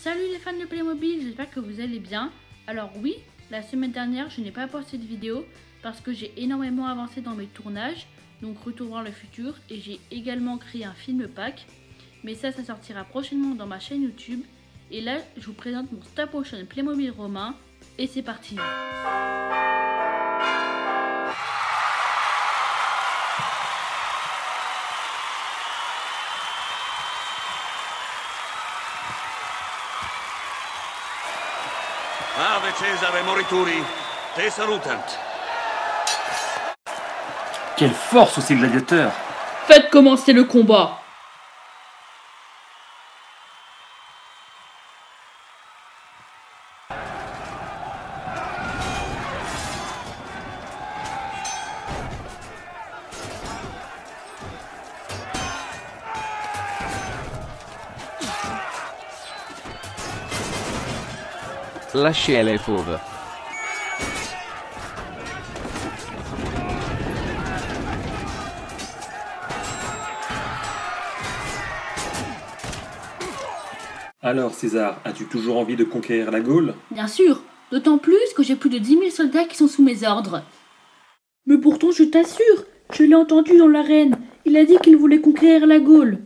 Salut les fans de Playmobil, j'espère que vous allez bien. Alors oui, la semaine dernière je n'ai pas posté de vidéo parce que j'ai énormément avancé dans mes tournages, donc Retour vers le futur, et j'ai également créé un film pack. Mais ça sortira prochainement dans ma chaîne YouTube. Et là je vous présente mon stop motion Playmobil romain, et c'est parti. Ave Cesare morituri, te salutant. Quelle force ces gladiateurs! Faites commencer le combat. Lasciate les fauves. Alors César, as-tu toujours envie de conquérir la Gaule? Bien sûr, d'autant plus que j'ai plus de 10 000 soldats qui sont sous mes ordres. Mais pourtant je t'assure, je l'ai entendu dans l'arène, il a dit qu'il voulait conquérir la Gaule.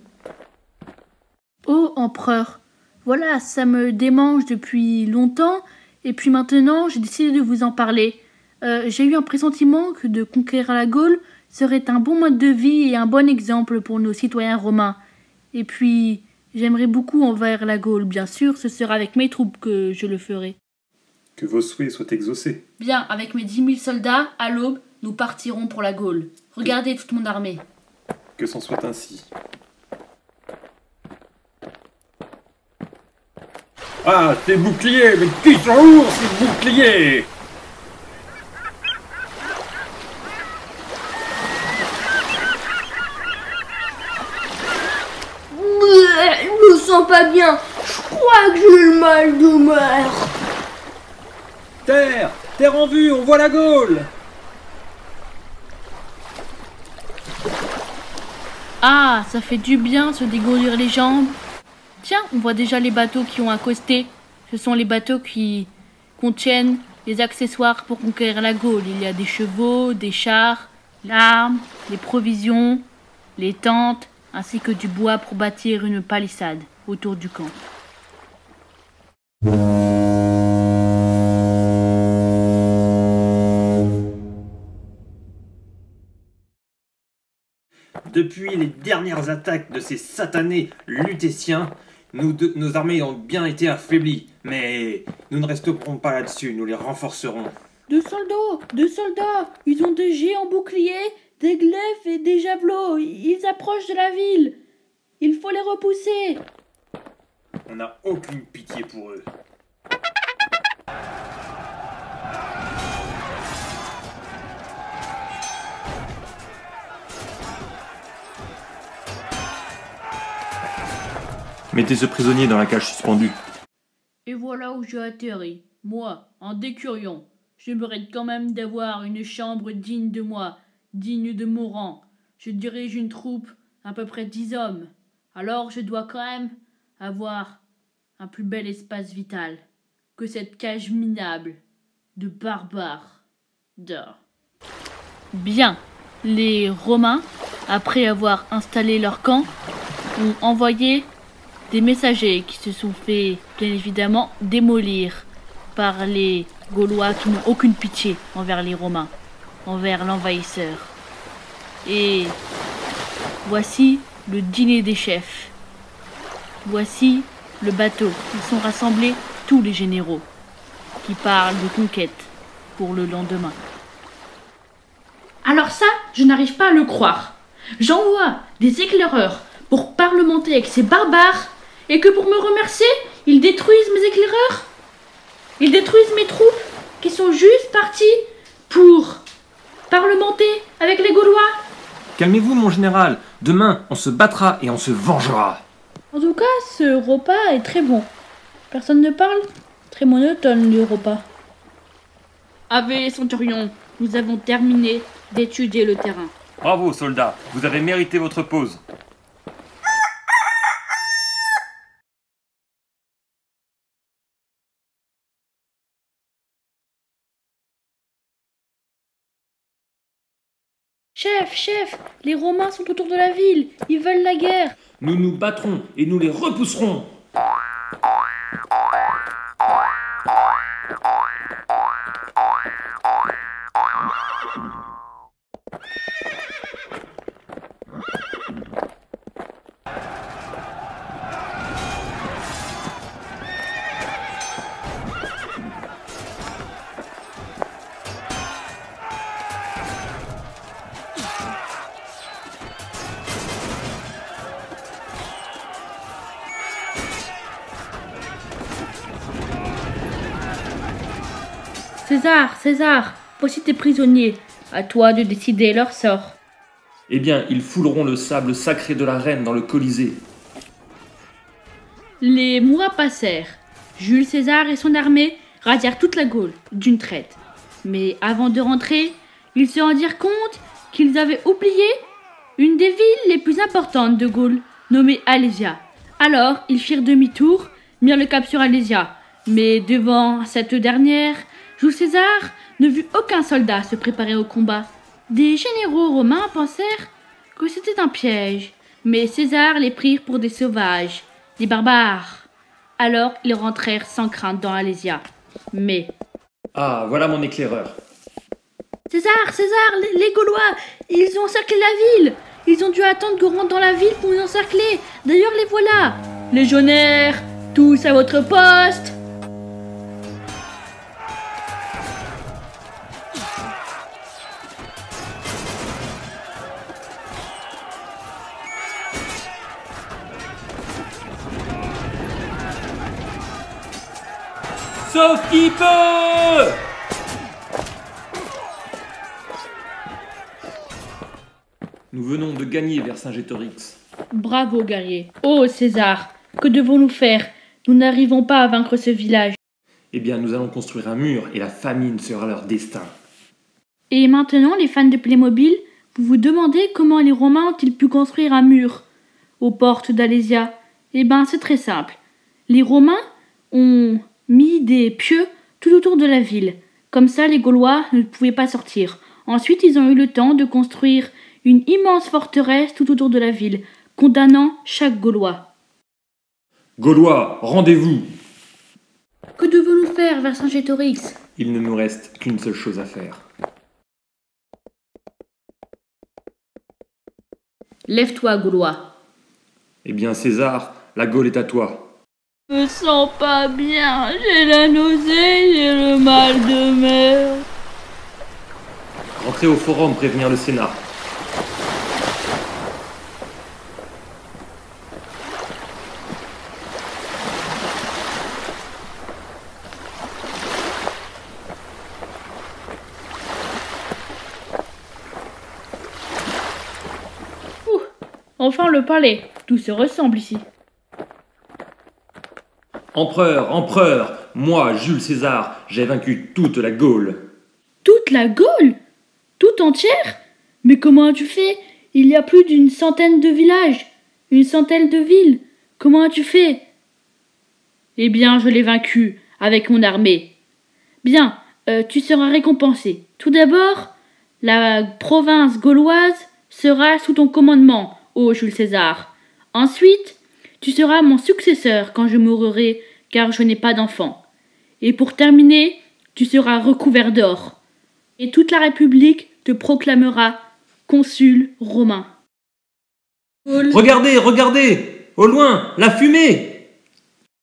Oh empereur, voilà, ça me démange depuis longtemps, et puis maintenant j'ai décidé de vous en parler. J'ai eu un pressentiment que de conquérir la Gaule serait un bon mode de vie et un bon exemple pour nos citoyens romains. Et puis, j'aimerais beaucoup envahir la Gaule, bien sûr, ce sera avec mes troupes que je le ferai. Que vos souhaits soient exaucés. Bien, avec mes 10 000 soldats, à l'aube, nous partirons pour la Gaule. Regardez toute mon armée. Que c'en soit ainsi. Ah, ces boucliers! Mais qui sont lourds, ces boucliers! Je me sens pas bien. Je crois que j'ai le mal de mer. Terre! Terre en vue, on voit la Gaule! Ah, ça fait du bien se dégourdir les jambes. Tiens, on voit déjà les bateaux qui ont accosté. Ce sont les bateaux qui contiennent les accessoires pour conquérir la Gaule. Il y a des chevaux, des chars, l'arme, les provisions, les tentes, ainsi que du bois pour bâtir une palissade autour du camp. Depuis les dernières attaques de ces satanés lutétiens, nos armées ont bien été affaiblies. Mais nous ne resterons pas là-dessus, nous les renforcerons. Deux soldats, ils ont des géants boucliers, des glaives et des javelots. Ils approchent de la ville. Il faut les repousser. On n'a aucune pitié pour eux. Mettez ce prisonnier dans la cage suspendue. Et voilà où j'ai atterri. Moi, un décurion. Je mérite quand même d'avoir une chambre digne de moi, digne de mon rang. Je dirige une troupe à peu près 10 hommes. Alors je dois quand même avoir un plus bel espace vital que cette cage minable de barbares d'or. Bien, les Romains, après avoir installé leur camp, ont envoyé des messagers qui se sont fait, bien évidemment, démolir par les Gaulois qui n'ont aucune pitié envers les Romains, envers l'envahisseur. Et voici le dîner des chefs. Voici le bateau. Ils sont rassemblés tous les généraux qui parlent de conquête pour le lendemain. Alors ça, je n'arrive pas à le croire. J'envoie des éclaireurs pour parlementer avec ces barbares, et que pour me remercier, ils détruisent mes éclaireurs. Ils détruisent mes troupes qui sont juste parties pour parlementer avec les Gaulois. Calmez-vous, mon général. Demain, on se battra et on se vengera. En tout cas, ce repas est très bon. Personne ne parle? Très monotone le repas. Ave Centurion, nous avons terminé d'étudier le terrain. Bravo, soldats. Vous avez mérité votre pause. Chef, les Romains sont autour de la ville, ils veulent la guerre. Nous nous battrons et nous les repousserons. César, voici tes prisonniers. À toi de décider leur sort. Eh bien, ils fouleront le sable sacré de la reine dans le Colisée. Les mois passèrent. Jules César et son armée radièrent toute la Gaule d'une traite. Mais avant de rentrer, ils se rendirent compte qu'ils avaient oublié une des villes les plus importantes de Gaule, nommée Alésia. Alors, ils firent demi-tour, mirent le cap sur Alésia. Mais devant cette dernière, Jules César ne vit aucun soldat se préparer au combat. Des généraux romains pensèrent que c'était un piège, mais César les prit pour des sauvages, des barbares. Alors ils rentrèrent sans crainte dans Alésia. Mais... Ah, voilà mon éclaireur. César, les Gaulois, ils ont encerclé la ville. Ils ont dû attendre qu'on rentre dans la ville pour nous encercler. D'ailleurs, les voilà. Légionnaires, tous à votre poste. Sauf qui peut! Nous venons de gagner Vercingétorix. Bravo, guerrier. Oh, César, que devons-nous faire? Nous n'arrivons pas à vaincre ce village. Eh bien, nous allons construire un mur et la famine sera leur destin. Et maintenant, les fans de Playmobil, vous vous demandez comment les Romains ont-ils pu construire un mur aux portes d'Alésia? Eh ben, c'est très simple. Les Romains ont mis des pieux tout autour de la ville. Comme ça, les Gaulois ne pouvaient pas sortir. Ensuite, ils ont eu le temps de construire une immense forteresse tout autour de la ville, condamnant chaque Gaulois. Gaulois, rendez-vous! Que devons-nous faire, Vercingétorix? Il ne nous reste qu'une seule chose à faire. Lève-toi, Gaulois. Eh bien, César, la Gaule est à toi. Je me sens pas bien, j'ai la nausée, j'ai le mal de mer. Rentrez au forum prévenir le Sénat. Enfin le palais, tout se ressemble ici. Empereur, moi, Jules César, j'ai vaincu toute la Gaule. Toute la Gaule? Toute entière? Mais comment as-tu fait? Il y a plus d'une centaine de villages, une centaine de villes. Comment as-tu fait? Eh bien, je l'ai vaincu avec mon armée. Bien, tu seras récompensé. Tout d'abord, la province gauloise sera sous ton commandement, ô Jules César. Ensuite, tu seras mon successeur quand je mourrai, car je n'ai pas d'enfant. Et pour terminer, tu seras recouvert d'or. Et toute la République te proclamera consul romain. Regardez! Au loin, la fumée!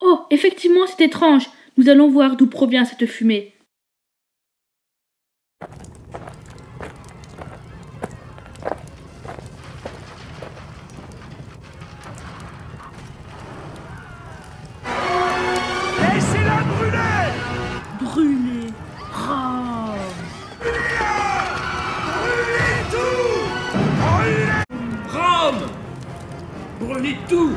Oh, effectivement, c'est étrange. Nous allons voir d'où provient cette fumée. Laissez-la brûler! Brûler. Rome. Brûlez tout! Brûlez! Rome! Brûlez tout!